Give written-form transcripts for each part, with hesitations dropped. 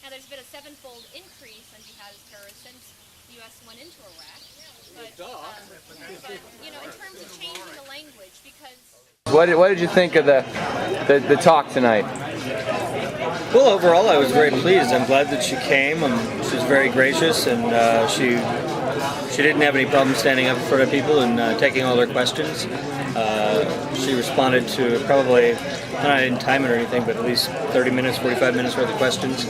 Now, there's been a sevenfold increase in jihadist terrorists since the U.S. went into Iraq. But in terms of changing the language, because... What did you think of the talk tonight? Well, overall, I was very pleased. I'm glad that she came. She was very gracious, and she didn't have any problem standing up in front of people and taking all their questions. She responded to probably, I didn't time it or anything, but at least 30 minutes, 45 minutes worth of questions.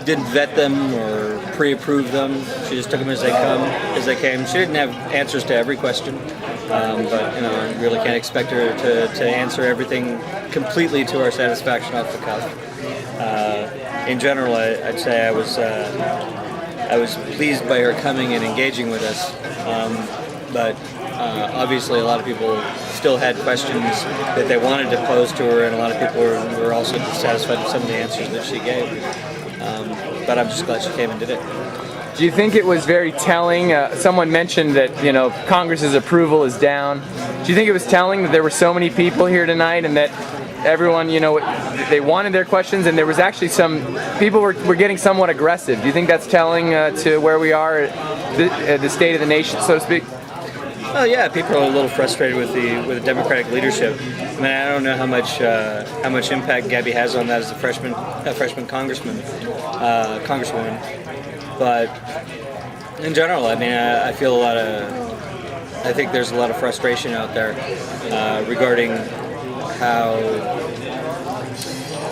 Didn't vet them or pre-approve them. She just took them as they came. She didn't have answers to every question, but I really can't expect her to answer everything completely to our satisfaction off the cuff. In general, I'd say I was pleased by her coming and engaging with us, but obviously a lot of people still had questions that they wanted to pose to her, and a lot of people were also dissatisfied with some of the answers that she gave. But I'm just glad she came and did it. Do you think it was very telling? Someone mentioned that Congress's approval is down. Do you think it was telling that there were so many people here tonight and that everyone, they wanted their questions, and there was actually some people were getting somewhat aggressive? Do you think that's telling to where we are at the state of the nation, so to speak? Oh yeah, people are a little frustrated with the Democratic leadership. I mean, I don't know how much impact Gabby has on that as a freshman congresswoman, but in general, I mean, I think there's a lot of frustration out there regarding how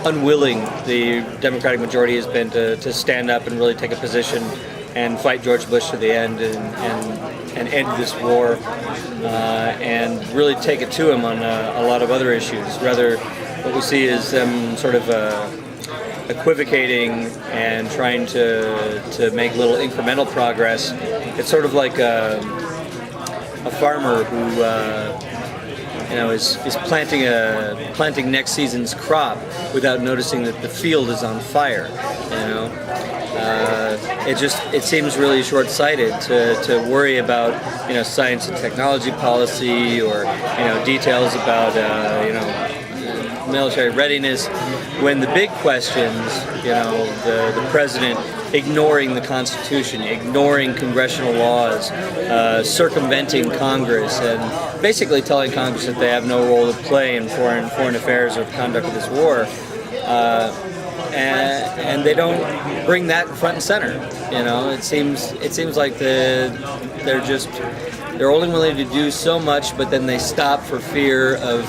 unwilling the Democratic majority has been to stand up and really take a position and fight George Bush to the end and end this war and really take it to him on a lot of other issues. Rather, what we see is them sort of equivocating and trying to make little incremental progress. It's sort of like a farmer who is planting next season's crop without noticing that the field is on fire. It seems really short-sighted to worry about science and technology policy or details about military readiness, when the big questions, the president ignoring the Constitution, ignoring congressional laws, circumventing Congress, and basically telling Congress that they have no role to play in foreign affairs or the conduct of this war. And they don't bring that front and center. It seems like they're only willing to do so much, but then they stop for fear of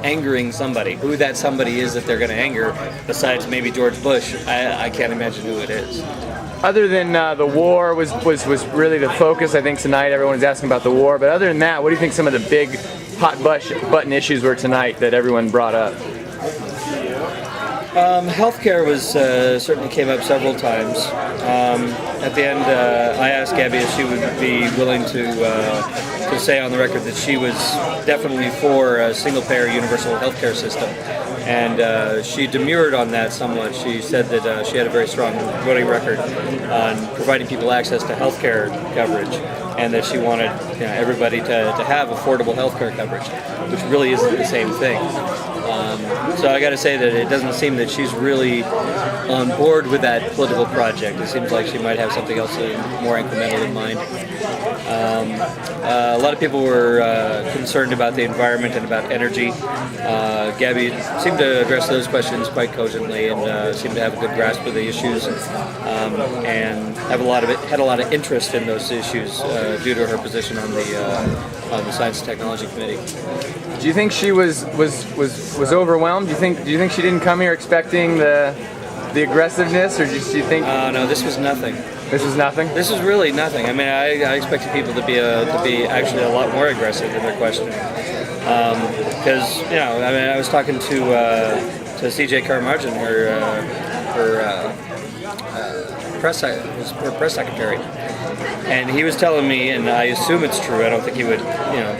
angering somebody. Who that somebody is that they're going to anger, besides maybe George Bush, I can't imagine who it is. Other than the war was really the focus, I think, tonight. Everyone's asking about the war, but other than that, what do you think some of the big hot button issues were tonight that everyone brought up? Healthcare certainly came up several times. At the end, I asked Gabby if she would be willing to say on the record that she was definitely for a single-payer universal healthcare system, and she demurred on that somewhat. She said that she had a very strong voting record on providing people access to healthcare coverage, and that she wanted everybody to have affordable healthcare coverage, which really isn't the same thing. So I got to say that it doesn't seem that she's really on board with that political project. It seems like she might have something else more incremental in mind. A lot of people were concerned about the environment and about energy. Gabby seemed to address those questions quite cogently and seemed to have a good grasp of the issues and had a lot of interest in those issues due to her position on the Science and Technology Committee. Do you think she was overwhelmed? Do you think she didn't come here expecting the aggressiveness, or do you think? No, this was nothing. This was nothing? This was really nothing. I mean, I expected people to be actually a lot more aggressive in their questioning, because I was talking to C.J. Carmargin, her press secretary, And he was telling me, and I assume it's true, I don't think he would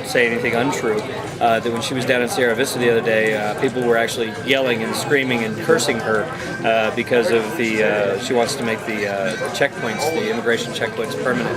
say anything untrue, that when she was down in Sierra Vista the other day, people were actually yelling and screaming and cursing her because of she wants to make the checkpoints, the immigration checkpoints, permanent.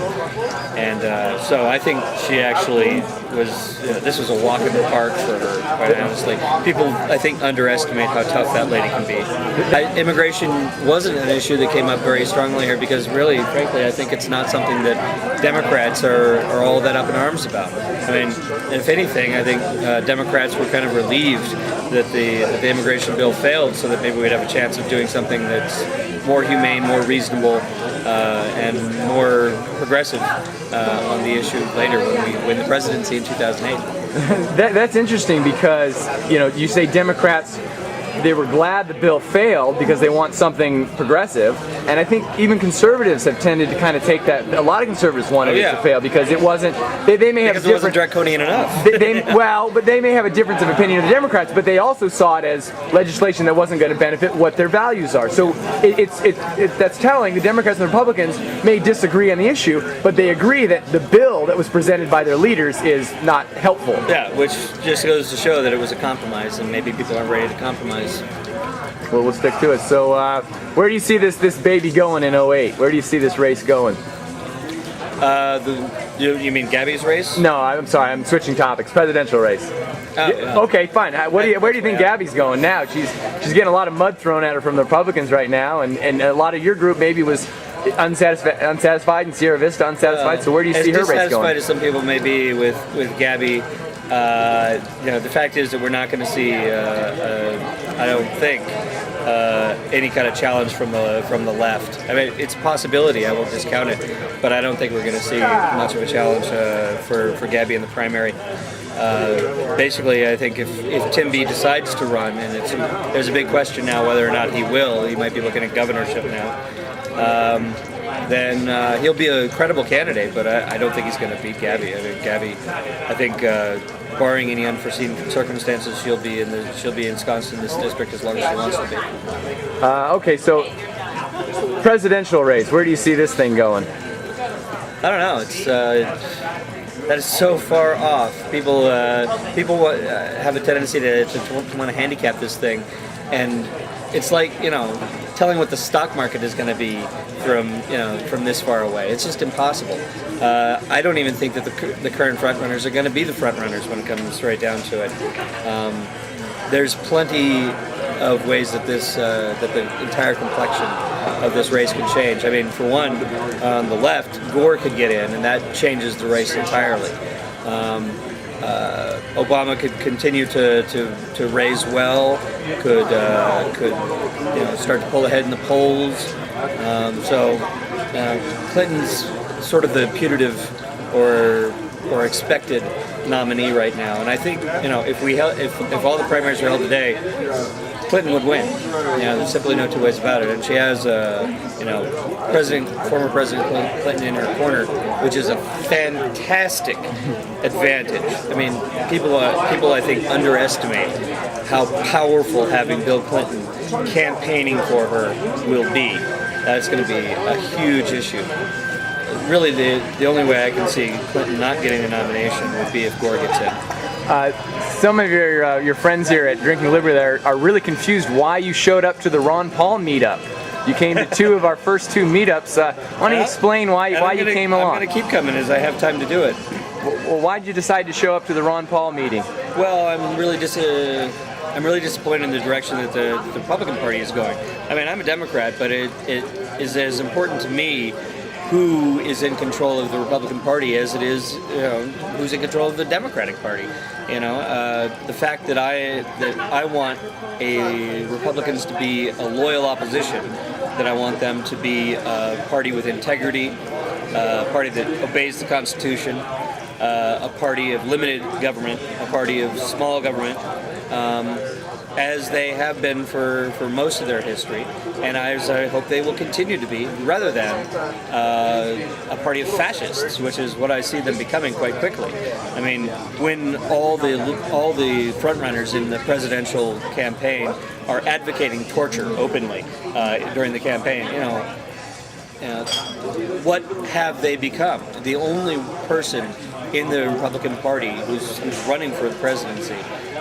And so I think she actually this was a walk in the park for her, quite honestly. People, I think, underestimate how tough that lady can be. Immigration wasn't an issue that came up very strongly here because really, frankly, I think it's not something that Democrats are all that up in arms about. I mean, if anything, I think Democrats were kind of relieved that the immigration bill failed so that maybe we'd have a chance of doing something that's more humane, more reasonable, and more progressive on the issue later when we win the presidency in 2008. That's interesting because, you say Democrats, they were glad the bill failed because they want something progressive, and I think even conservatives have tended to kind of take that. A lot of conservatives wanted it to fail because it wasn't. They may have because it wasn't draconian enough. But they may have a difference of opinion of the Democrats, but they also saw it as legislation that wasn't going to benefit what their values are. So that's telling. The Democrats and the Republicans may disagree on the issue, but they agree that the bill that was presented by their leaders is not helpful. Yeah, which just goes to show that it was a compromise, and maybe people aren't ready to compromise. Well, we'll stick to it. So, where do you see this baby going in 2008? Where do you see this race going? You mean Gabby's race? No, I'm sorry. I'm switching topics. Presidential race. Okay, fine. Where do you think Gabby's going now? She's getting a lot of mud thrown at her from the Republicans right now, and a lot of your group maybe was unsatisfied, and Sierra Vista unsatisfied. So where do you see her race going? As dissatisfied as some people may be with Gabby, the fact is that we're not going to see, I don't think, any kind of challenge from the left. I mean, it's a possibility. I won't discount it, but I don't think we're going to see much of a challenge for Gabby in the primary. Basically, I think if Tim B decides to run, and there's a big question now whether or not he will. He might be looking at governorship now. Then he'll be a credible candidate, but I don't think he's going to beat Gabby. I mean, Gabby, I think, barring any unforeseen circumstances, she'll be ensconced in this district as long as she wants to be. Okay, so presidential race. Where do you see this thing going? I don't know. It's that is so far off. People have a tendency to want to handicap this thing, and it's like telling what the stock market is going to be from this far away. It's just impossible. I don't even think that the current frontrunners are going to be the frontrunners when it comes right down to it. There's plenty of ways that that the entire complexion of this race can change. I mean, for one, on the left, Gore could get in, and that changes the race entirely. Obama could continue to raise well, could start to pull ahead in the polls. So Clinton's sort of the putative or expected nominee right now, and I think if all the primaries were held today, Clinton would win. There's simply no two ways about it. And she has former President Clinton in her corner, which is a fantastic advantage. I mean, people I think underestimate how powerful having Bill Clinton campaigning for her will be. That's going to be a huge issue. Really, the only way I can see Clinton not getting a nomination would be if Gore gets in. Some of your friends here at Drinking Liberty are really confused why you showed up to the Ron Paul meetup. You came to two of our first two meetups. Why don't you explain why you came along? I'm going to keep coming as I have time to do it. Well, why did you decide to show up to the Ron Paul meeting? Well, I'm really disappointed in the direction that the Republican Party is going. I mean, I'm a Democrat, but it is as important to me who is in control of the Republican Party as it is who's in control of the Democratic Party. The fact that I want Republicans to be a loyal opposition, that I want them to be a party with integrity, a party that obeys the Constitution, a party of limited government, a party of small government, as they have been for most of their history, and as I hope they will continue to be, rather than a party of fascists, which is what I see them becoming quite quickly. I mean, when all the frontrunners in the presidential campaign are advocating torture openly during the campaign, what have they become? The only person in the Republican Party who's running for the presidency,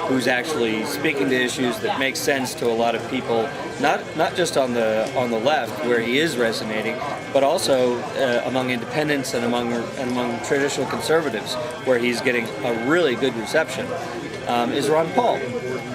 who's actually speaking to issues that make sense to a lot of people, not just on the left where he is resonating, but also among independents and among traditional conservatives where he's getting a really good reception, is Ron Paul.